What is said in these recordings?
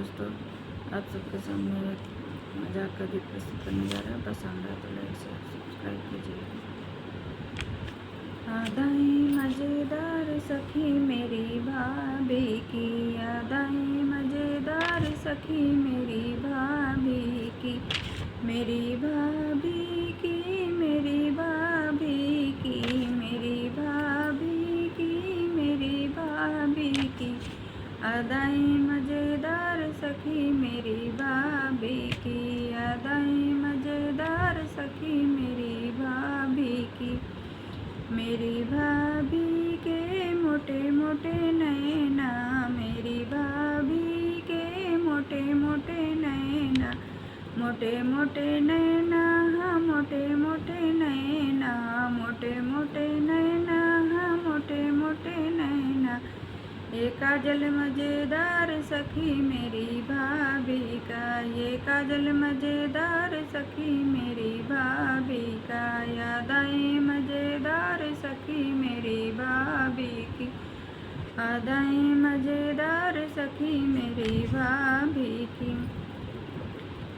दोस्तों, आप सबके सामने एक मजाक का गीत प्रस्तुत करने जा रहे हैं। पसंद आए तो लाइक शेयर सब्सक्राइब कीजिए। यादें मज़ेदार सखी मेरी भाभी की, यादें मज़ेदार सखी मेरी भाभी की, मेरी भाभी की, मेरी भाभी की, मेरी भाभी की, मेरी भाभी की। यादें मज़ेदार सखी मेरी भाभी की, यादें मज़ेदार सखी मेरी भाभी की, मेरी भाभी के मोटे मोटे नैना, मेरी भाभी के मोटे मोटे नैना, मोटे मोटे नैना, मोटे मोटे नैना, मोटे मोटे नैना, मोटे मोटे नैना। ये काजल मज़ेदार सखी मेरी भाभी का, ये काजल मज़ेदार सखी मेरी भाभी का, यादें मज़ेदार सखी मेरी भाभी की, यादें मज़ेदार सखी मेरी भाभी की।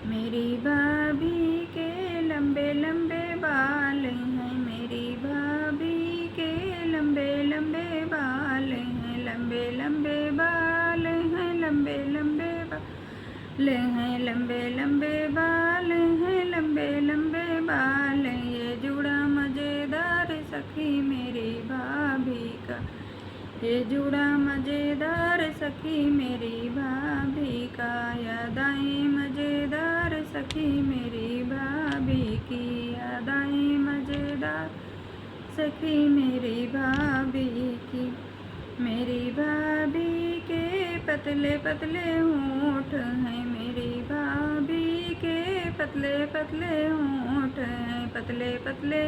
मेरी भाभी के लंबे लंबे बाल हैं, मेरी भाभी के लंबे लंबे बाल हैं, लंबे लंबे बाल हैं, लंबे लंबे बाल हैं, लंबे लंबे बाल हैं, लंबे लंबे बाल हैं। ये जुड़ा मज़ेदार सखी मेरी भाभी का, ये जुड़ा मज़ेदार सखी मेरी भाभी का, यादें मज़ेदार सखी मेरी भाभी की, यादें मज़ेदार सखी मेरी भाभी की। मेरी भाभी के पतले पतले होंठ हैं, मेरी भाभी के पतले पतले होंठ हैं, पतले पतले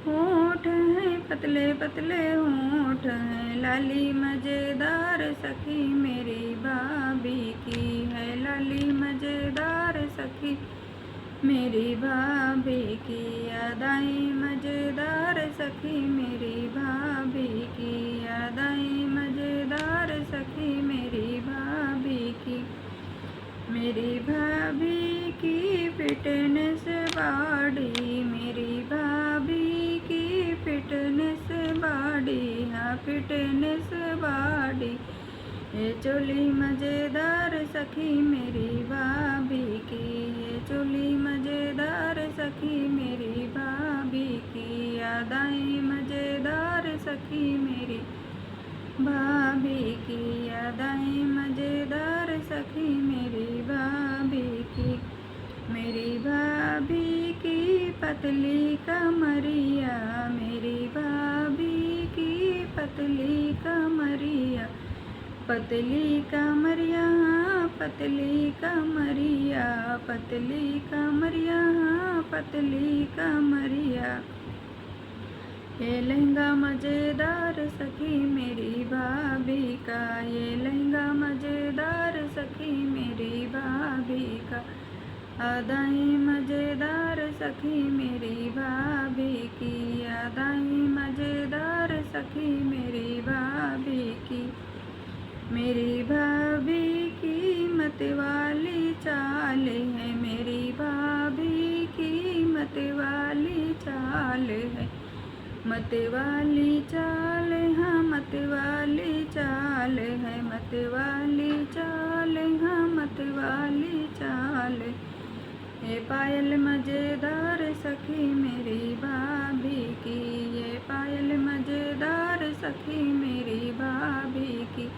होंठ हैं, पतले पतले होंठ हैं। लाली मज़ेदार सखी मेरी भाभी की है, लाली मज़ेदार सखी मेरी भाभी की, यादें मज़ेदार सखी मेरी भाभी की, यादें मज़ेदार सखी मेरी भाभी की। मेरी भाभी की फिटनेस बॉडी, मेरी भाभी की फिटनेस बॉडी, हाँ फिटनेस बॉडी। ये चोली मज़ेदार सखी मेरी भाभी की, ये चोली मज़ेदार सखी मेरी भाभी की, यादें मज़ेदार सखी मेरी भाभी की, यादें मज़ेदार सखी मेरी भाभी की। मेरी भाभी की पतली कमरिया, मेरी भाभी की पतली कमरिया, पतली कमरिया, पतली कमरिया, पतली कमरिया, पतली कमरिया। ये लहंगा मज़ेदार सखी मेरी भाभी का, ये लहंगा मज़ेदार सखी मेरी भाभी का, यादें मज़ेदार सखी मेरी भाभी की, यादें मज़ेदार सखी मेरी भाभी की। मेरी भाभी की मतवाली चाल है, मेरी भाभी की मतवाली चाल है, मतवाली चाल, हाँ मतवाली चाल है, मतवाली चाल, हाँ मतवाली चाल। ये पायल मज़ेदार सखी मेरी भाभी की, ये पायल मज़ेदार सखी मेरी भाभी की,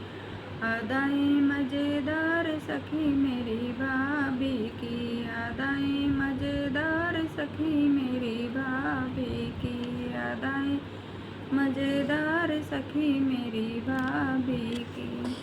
यादें मज़ेदार सखी मेरी भाभी की, यादें मज़ेदार सखी मेरी भाभी की, यादें मज़ेदार सखी मेरी भाभी की।